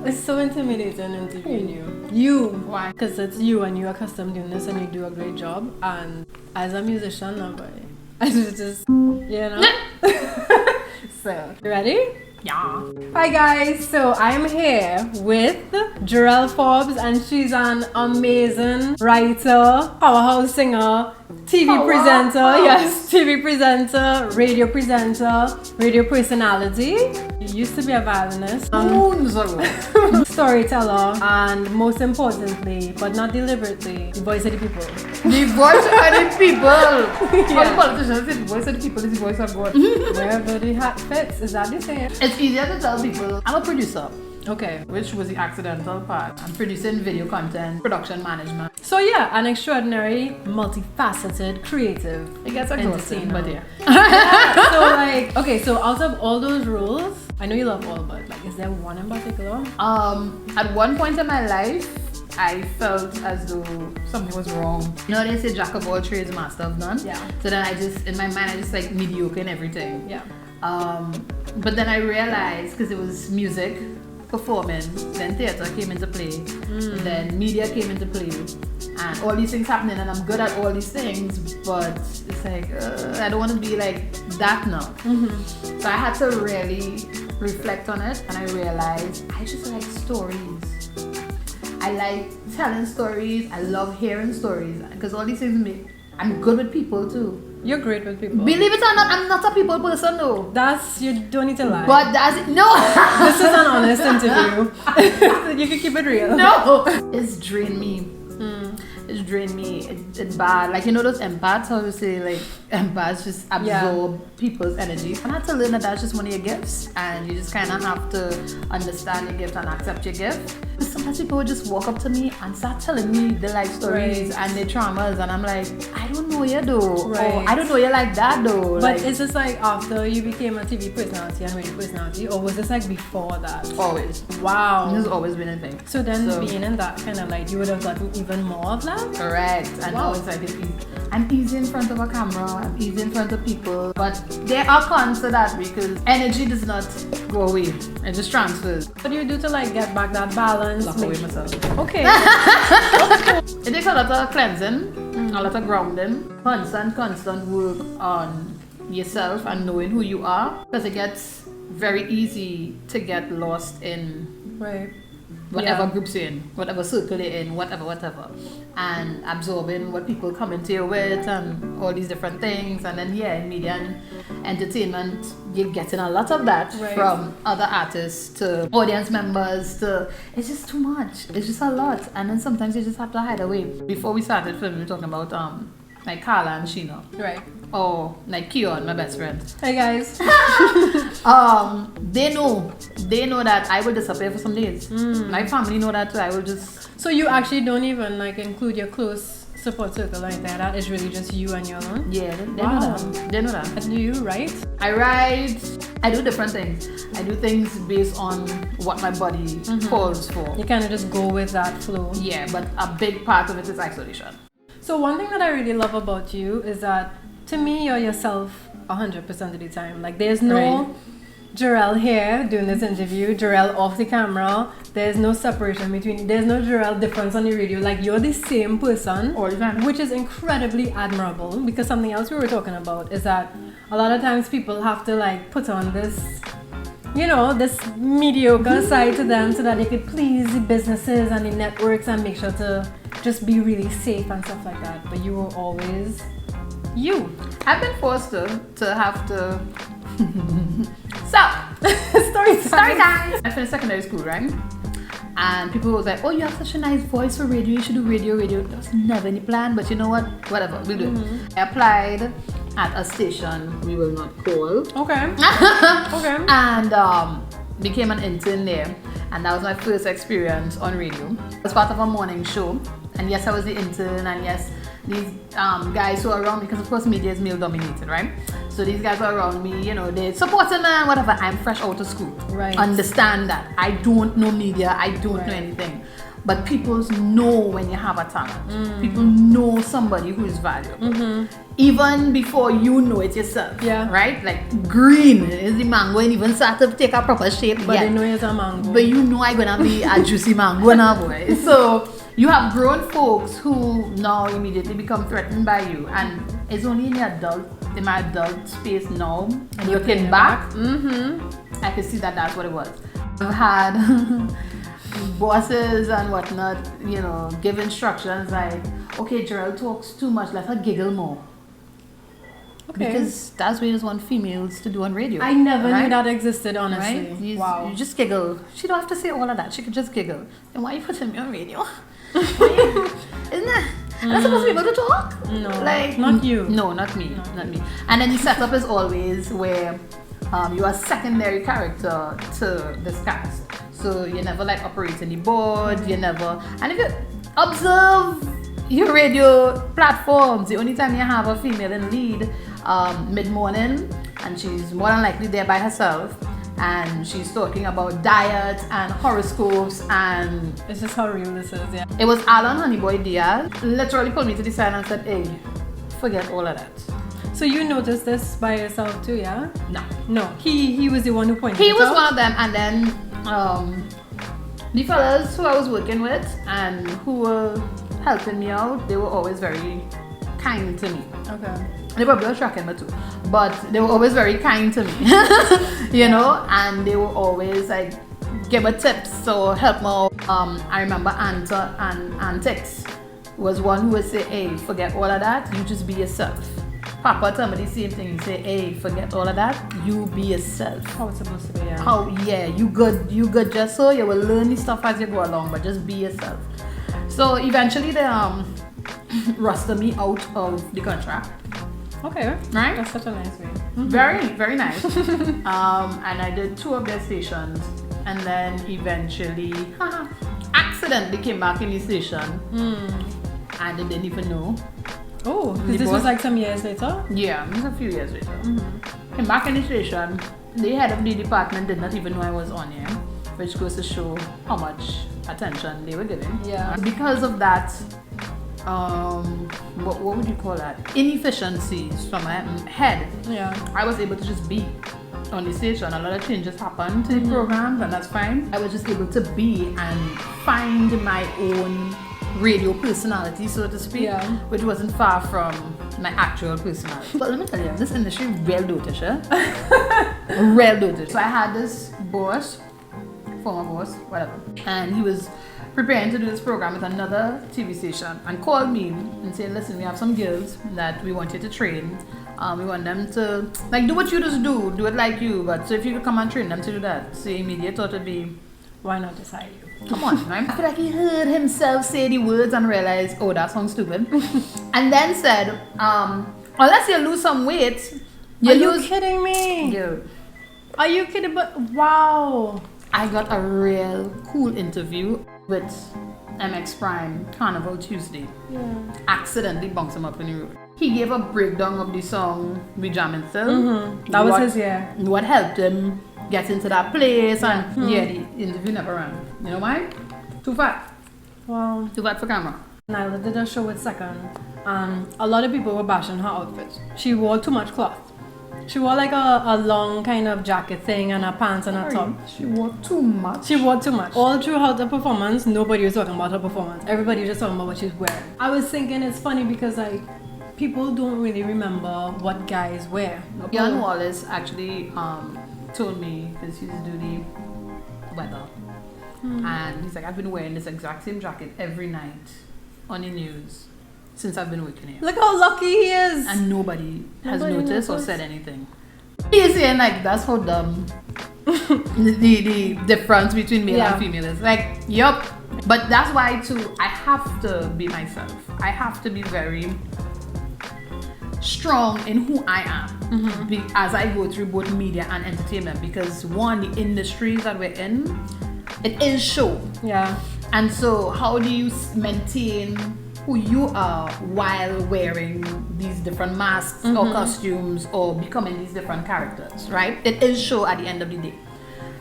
It's so intimidating interviewing you. You. Why? Because it's you and you're accustomed doing this and you do a great job. And as a musician, I just, you know. So, you ready? Yeah. Hi guys, so I'm here with Gerelle Forbes and she's an amazing writer, powerhouse singer, TV presenter, radio personality. You used to be a violinist, storyteller, and most importantly, but not deliberately, the voice of the people. The voice of the people. Yeah. Politicians say the voice of the people is the voice of God. Wherever the hat fits, is that the same? It's easier to tell people I'm a producer. Okay. Which was the accidental part. I'm producing video content, production management. So yeah, an extraordinary, multifaceted, creative. It gets exhausting, but yeah. Yeah. So like, okay, so out of all those roles, I know you love all, but like, is there one in particular? At one point in my life, I felt as though something was wrong. You know, they say jack of all trades, master of none. Yeah. So then in my mind, I just like mediocre in everything. Yeah. But then I realized, because it was music, performing, then theater came into play, then media came into play, and all these things happening, and I'm good at all these things, but it's like, I don't want to be like that now. So I had to really reflect on it, and I realized I just like stories. I like telling stories, I love hearing stories, because all these things I'm good with people too. You're great with people. Believe it or not, I'm not a people person though. You don't need to lie. But no. This is an honest interview. You can keep it real. No. It's drained me. It's drained me. It's bad. Like, you know those empaths, how you say like empaths just absorb people's energy. And I had to learn that that's just one of your gifts, and you just kind of have to understand your gift and accept your gift. Sometimes people would just walk up to me and start telling me their life stories and their traumas, and I'm like, I don't know you though. Right. Or I don't know you like that though. But like, is this like after you became a TV personality and radio personality, or was this like before that? Always. Wow. This has always been a thing. So then being in that kind of light, you would have gotten even more of that? Correct. And now it's like I'm easy in front of a camera, I'm easy in front of people, but there are cons to that because energy does not go away, it just transfers. What do you do to like get back that balance? Lock away myself. Okay. It takes a lot of cleansing, a lot of grounding, constant work on yourself and knowing who you are, because it gets very easy to get lost in whatever groups you're in, whatever circle you're in, whatever, and absorbing what people come into you with and all these different things. And then in media and entertainment, you're getting a lot of that from other artists to audience members to, it's just too much. It's just a lot. And then sometimes you just have to hide away. Before we started filming, we were talking about like Carla and Sheena. Right. Or like Keon, my best friend. Hey guys. They know that I will disappear for some days. My family know that too. I will just. So you actually don't even like include your close support circle like that? It's really just you and your own? Yeah, they know that. They know that. And do you write? I write. I do different things. I do things based on what my body calls for. You kind of just go with that flow. Yeah, but a big part of it is isolation. So one thing that I really love about you is that, to me, you're yourself 100% of the time. Like, there's no Gerelle here doing this interview, Gerelle off the camera. There's no separation between, there's no Gerelle difference on the radio. Like, you're the same person all the time, which is incredibly admirable, because something else we were talking about is that a lot of times people have to like put on this, you know, this mediocre side to them so that they could please the businesses and the networks and make sure to just be really safe and stuff like that. But you were always you. I've been forced to have to stop. Story time. I finished secondary school, right? And people was like, oh, you have such a nice voice for radio, you should do radio. There was never any plan, but you know what? Whatever, we'll do it. I applied at a station we will not call. Okay. Okay. And became an intern there. And that was my first experience on radio. I was part of a morning show. And yes, I was the intern, and yes, these guys who are around me, because of course media is male dominated, right? So these guys are around me, you know, they're supporting me and whatever. I'm fresh out of school. Right. Understand that. I don't know media, I don't know anything. but people know when you have a talent. People know somebody who is valuable. Even before you know it yourself. Yeah. Right? Like green is the mango and even start to take a proper shape. But they know it's a mango. But you know I'm gonna be a juicy mango now, boy. So you have grown folks who now immediately become threatened by you, and it's only in my adult space now, and you're looking back. I can see that that's what it was. I've had bosses and whatnot, you know, give instructions like, okay, Gerelle talks too much, let her giggle more. Okay. Because that's what you just want females to do on radio. I never knew that existed, honestly. Right? Wow. You just giggle. She don't have to say all of that. She could just giggle. And why are you putting me on radio? Isn't that? Am I supposed to be able to talk? No, like not you. No, not me. Not me. And then the setup is always where you are a secondary character to this cast. So you never like operating the board. You never. And if you observe your radio platforms, the only time you have a female in lead mid-morning, and she's more than likely there by herself, and she's talking about diet and horoscopes, and It's just how real this is, yeah. it was Alan Honeyboy Diaz literally pulled me to the side and said, hey, forget all of that. So you noticed this by yourself too, yeah? No. He was the one who pointed He it was out? one of them, and then the fellas who I was working with and who were helping me out, they were always very kind to me. Okay. They were blood tracking me too, but they were always very kind to me, you know, and they were always like give me tips or help me out. I remember Antics was one who would say, hey, forget all of that, you just be yourself. Papa told me the same thing, he say, hey, forget all of that, you be yourself. How it's supposed to be, yeah. How, yeah, you good just so you will learn the stuff as you go along, but just be yourself. So eventually they rusted me out of the contract. Okay. Right? That's such a nice way. Very, very nice. And I did 2 of their stations, and then eventually accidentally came back in the station, and they didn't even know. Oh, because this was like some years later? Yeah, it was a few years later. Came back in the station, the head of the department did not even know I was on here, which goes to show how much attention they were giving. Yeah. Because of that, what would you call that? Inefficiencies from my head. Yeah. I was able to just be on the station. A lot of changes happened to the programs, and that's fine. I was just able to be and find my own radio personality, so to speak, which wasn't far from my actual personality. But let me tell you, this industry real dotish, real dotish. So I had this boss, former boss, whatever, and he was preparing to do this program with another TV station and called me and said, listen, we have some girls that we want you to train. We want them to like do what you just do it like you, but so if you could come and train them to do that. So immediate thought would be, why not decide you? Come on, right? I feel like he heard himself say the words and realized, oh, that sounds stupid. And then said, unless you lose some weight, Are you kidding me? Yeah. Are you kidding? But wow. I got a real cool interview with MX Prime Carnival Tuesday. Yeah. Accidentally bounced him up in the road. He gave a breakdown of the song We Jamming Still. That was his year. What helped him get into that place, and the interview never ran. You know why? Too fat. Wow. Too fat for camera. Nyla did a show with Second, and a lot of people were bashing her outfit. She wore too much cloth. She wore like a long kind of jacket thing and her pants and her top. She wore too much. She wore too much. All throughout the performance, nobody was talking about her performance. Everybody was just talking about what she's wearing. I was thinking it's funny because like people don't really remember what guys wear. Jan Wallace actually told me, because he used to do the weather, and he's like, I've been wearing this exact same jacket every night on the news since I've been working here. Look how lucky he is. And nobody has noticed or said anything. He's saying like that's how dumb the difference between male and female is. Like, yup. But that's why too, I have to be myself. I have to be very strong in who I am as I go through both media and entertainment, because one, the industries that we're in, it is show. Yeah. And so how do you maintain who you are while wearing these different masks or costumes or becoming these different characters, right? It is show at the end of the day.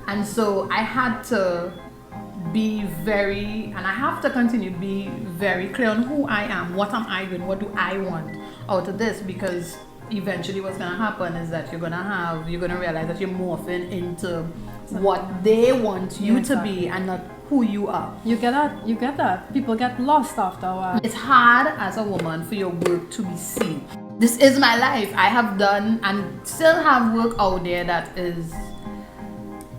And so I had to be very, and I have to continue to be very clear on who I am, what am I doing, what do I want out of this, because eventually what's going to happen is that you're going to realize that you're morphing into what they want you to be and not who you are. You get that. People get lost after a while. It's hard as a woman for your work to be seen. This is my life. I have done and still have work out there that is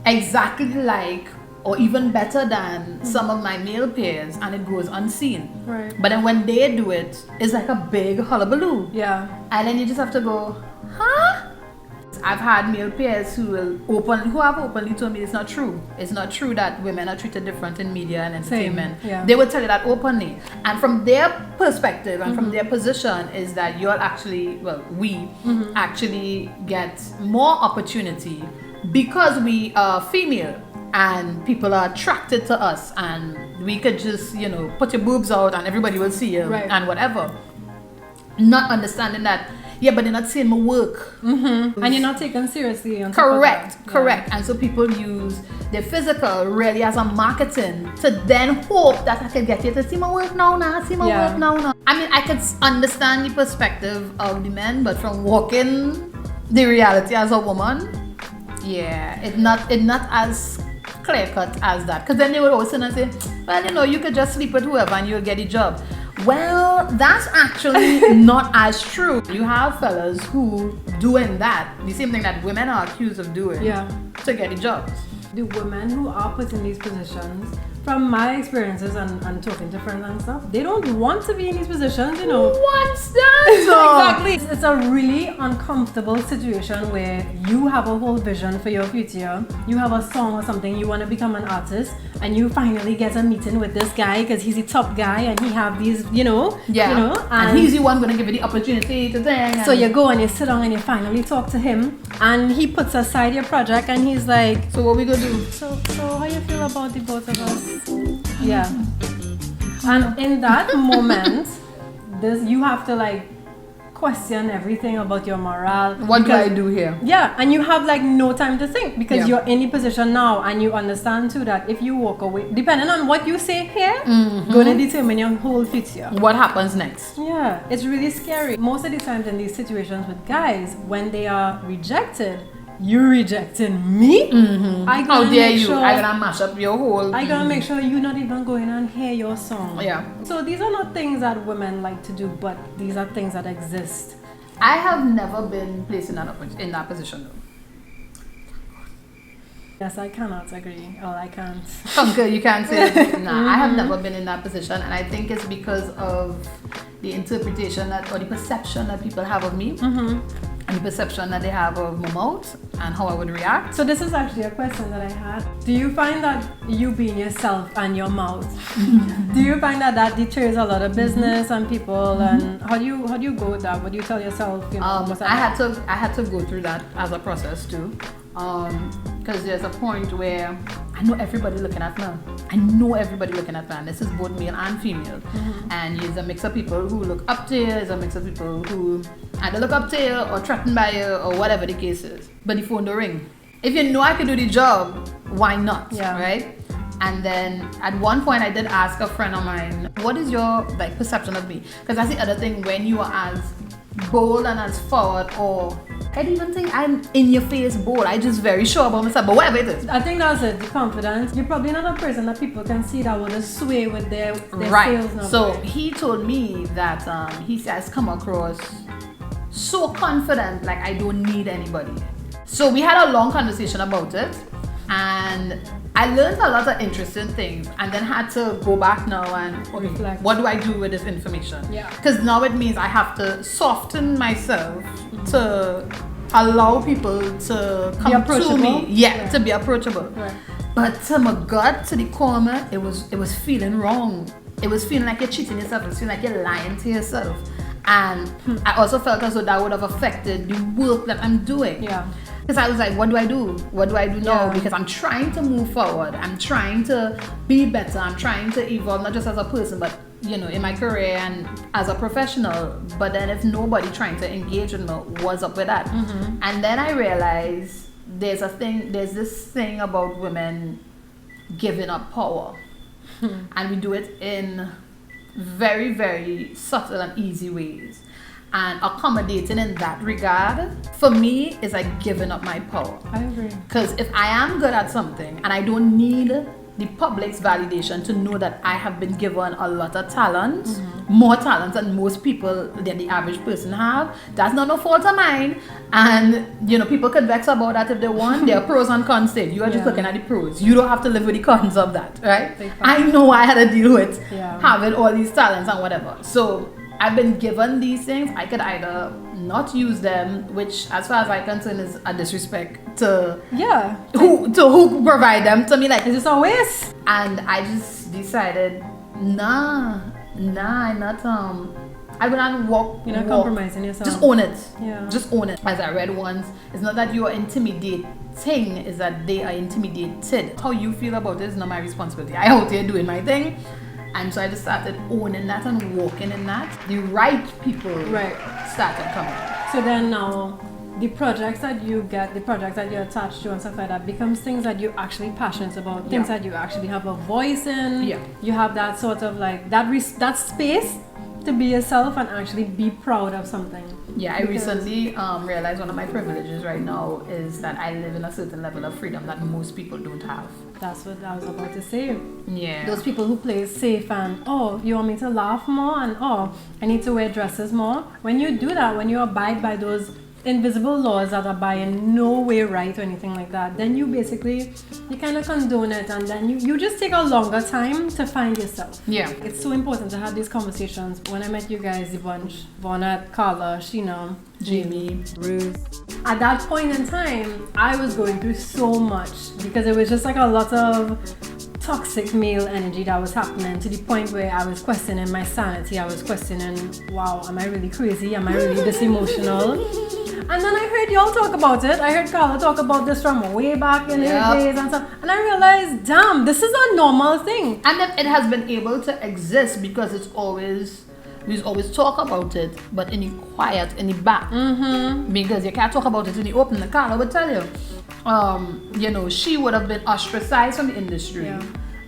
exactly like or even better than some of my male peers, and it goes unseen. Right. But then when they do it, it's like a big hullabaloo. Yeah. And then you just have to go, huh? I've had male peers who have openly told me it's not true. It's not true that women are treated different in media and entertainment. Yeah. They would tell you that openly. And from their perspective and from their position is that you're actually, we actually get more opportunity because we are female and people are attracted to us, and we could just, put your boobs out and everybody will see you and whatever. Not understanding that, but they're not seeing my work. Mm-hmm. And you're not taken seriously. Correct. And so people use their physical really as a marketing to then hope that I can get you to see my work now. Work now. I mean, I could understand the perspective of the men, but from walking the reality as a woman, it's not as clear cut as that. Because then they would always sit and say, well, you could just sleep with whoever and you'll get a job. Well, that's actually not as true. You have fellas who doing that, the same thing that women are accused of doing to get the jobs. The women who are put in these positions, from my experiences and talking to friends and stuff, they don't want to be in these positions, Who wants that? Exactly. It's a really uncomfortable situation where you have a whole vision for your future. You have a song or something, you want to become an artist, and you finally get a meeting with this guy because he's the top guy and he have these, and he's the one going to give you the opportunity to think. So you go and you sit down and you finally talk to him, and he puts aside your project and he's like, so what we gonna do? So how you feel about the both of us? Yeah. And in that moment, you have to question everything about your morale. What do I do here? Yeah, and you have no time to think because you're in the position now, and you understand too that if you walk away, depending on what you say here, going to determine your whole future. What happens next? Yeah, it's really scary. Most of the times in these situations with guys, when they are rejected, you're rejecting me? How dare you? I'm gonna mash up your whole... I gotta make sure you're not even going and hear your song. Yeah. So these are not things that women like to do, but these are things that exist. I have never been placed in that position though. Yes, I cannot agree. Oh, I can't. Okay, you can't say it. Nah, I have never been in that position, and I think it's because of the interpretation or the perception that people have of me. And the perception that they have of my mouth and how I would react. So this is actually a question that I had. Do you find that you being yourself and your mouth, do you find that deters a lot of business and people? And how do you go with that? What do you tell yourself? I had to go through that as a process too. Because there's a point where I know everybody looking at me. And this is both male and female. And it's a mix of people who look up to you, it's a mix of people who either look up to you or threatened by you or whatever the case is. But the phone don't ring. If you know I can do the job, why not? Yeah. Right? And then at one point I did ask a friend of mine, what is your perception of me? Because that's the other thing, when you are as bold and as forward, or I don't even think I'm in your face bold. I just very sure about myself, but whatever it is. I think that's it, the confidence. You're probably not a person that people can see that will just sway with their right. sales number. So he told me that he has come across so confident, like I don't need anybody. So we had a long conversation about it, and I learned a lot of interesting things, and then had to go back now and reflect. What do I do with this information? Yeah. Because now it means I have to soften myself to allow people to come to me. Yeah, to be approachable. Right. But to my gut, to the core, it was feeling wrong. It was feeling like you're cheating yourself. It was feeling like you're lying to yourself. And I also felt as though that would have affected the work that I'm doing. Yeah. Because I was like, what do I do? What do I do now? Yeah. Because I'm trying to move forward. I'm trying to be better. I'm trying to evolve, not just as a person, but in my career and as a professional. But then if nobody trying to engage with me, what's up with that? And then I realized there's this thing about women giving up power. And we do it in very, very subtle and easy ways. And accommodating in that regard, for me, is like giving up my power. I agree. Because if I am good at something and I don't need the public's validation to know that I have been given a lot of talent, more talent than most people, than the average person have, that's not no fault of mine. And people could vex about that if they want. There are pros and cons to it. You are just looking at the pros. You don't have to live with the cons of that, right? I know I had to deal with having all these talents and whatever. So I've been given these things. I could either not use them, which as far as I'm concerned is a disrespect to who provide them to me. Like, it's just a waste. And I just decided, nah, I'm not I will not walk. You're not compromising yourself. Just own it. Yeah. Just own it. As I read once, it's not that you are intimidating, is that they are intimidated. How you feel about it is not my responsibility. I out here doing my thing. And so I just started owning that and walking in that. The right people started coming. So then now, the projects that you get, the projects that you're attached to and stuff like that becomes things that you're actually passionate about, things that you actually have a voice in. Yeah. You have that sort of like, that space to be yourself and actually be proud of something. Yeah, I recently realized one of my privileges right now is that I live in a certain level of freedom that most people don't have. That's what I was about to say. Yeah. Those people who play safe and, you want me to laugh more and, I need to wear dresses more. When you do that, when you abide by those invisible laws that are by in no way right or anything like that, then you kind of condone it, and then you just take a longer time to find yourself. Yeah. It's so important to have these conversations. When I met you guys, the bunch, Vonette, Carla, Sheena, Jamie, Ruth, at that point in time, I was going through so much because it was just like a lot of toxic male energy that was happening, to the point where I was questioning my sanity. I was questioning, wow, am I really crazy? Am I really this emotional? And then I heard y'all talk about it. I heard Carla talk about this from way back in her days and stuff. And I realized, damn, this is a normal thing. And it has been able to exist because we always talk about it, but in the quiet, in the back. Because you can't talk about it in the open. The Carla would tell you, she would have been ostracized from the industry.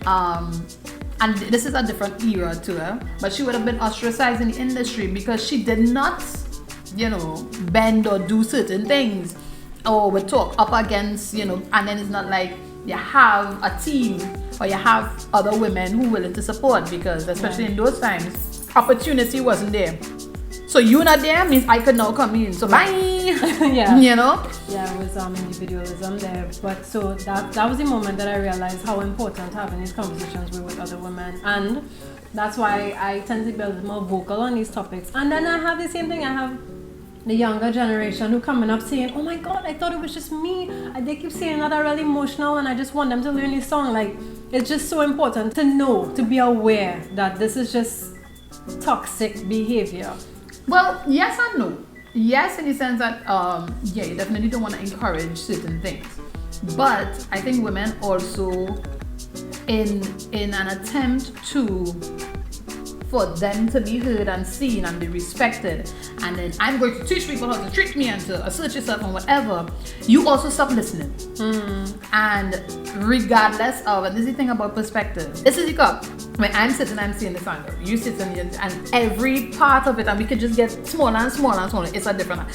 And this is a different era to her, but she would have been ostracized in the industry because she did not bend or do certain things, or would talk up against, and then it's not like you have a team or you have other women who are willing to support, because especially in those times, opportunity wasn't there. So you not there means I could now come in. So bye. Yeah, it was individualism there. But so that was the moment that I realized how important having these conversations were with other women, and that's why I tend to be a little more vocal on these topics. And then I have the same thing. I have the younger generation who coming up saying, oh my god, I thought it was just me. They keep saying that I'm really emotional and I just want them to learn this song. Like, it's just so important to know, to be aware that this is just toxic behavior. Well, yes and no. Yes, in the sense that, you definitely don't want to encourage certain things. But I think women also, in an attempt for them to be heard and seen and be respected, and then I'm going to teach people how to treat me and to assert yourself and whatever, you also stop listening. And regardless of, and this is the thing about perspective, this is the cup. When I'm sitting, I'm seeing this angle, you sit and every part of it, and we could just get smaller and smaller and smaller. It's a different.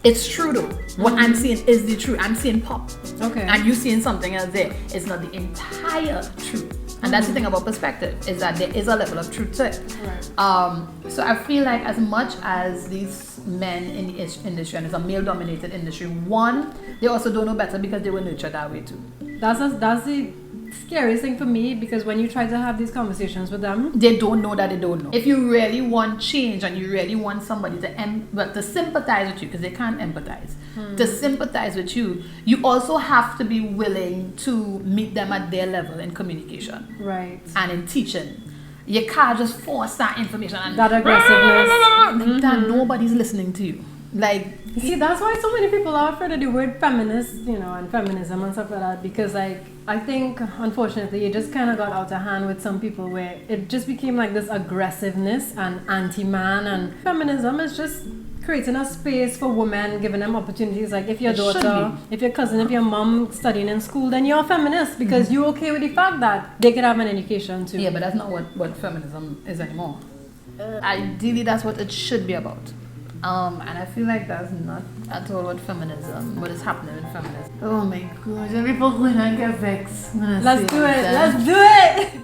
It's true though. What I'm seeing is the truth. I'm seeing pop. Okay. And you seeing something else there. It's not the entire truth. And that's the thing about perspective, is that there is a level of truth to it. Right. So I feel like as much as these men in the industry, and it's a male-dominated industry, one, they also don't know better because they were nurtured that way too. That's the scariest thing for me, because when you try to have these conversations with them, they don't know that they don't know. If you really want change and you really want somebody to sympathize with you, because they can't empathize, to sympathize with you, you also have to be willing to meet them at their level in communication, right, and in teaching. You can't just force that information and that aggressiveness. That nobody's listening to you. Like, see, that's why so many people are afraid of the word feminist, and feminism and stuff like that, because I think, unfortunately, it just kind of got out of hand with some people, where it just became like this aggressiveness and anti-man, and feminism is just creating a space for women, giving them opportunities. Like if your It should daughter, if your cousin, if your mom studying in school, then you're a feminist because you're okay with the fact that they could have an education too. Yeah, but that's not what feminism is anymore. Ideally, that's what it should be about. And I feel like that's not at all what is happening in feminism. Oh my gosh, and people going and get vexed. Let's do it.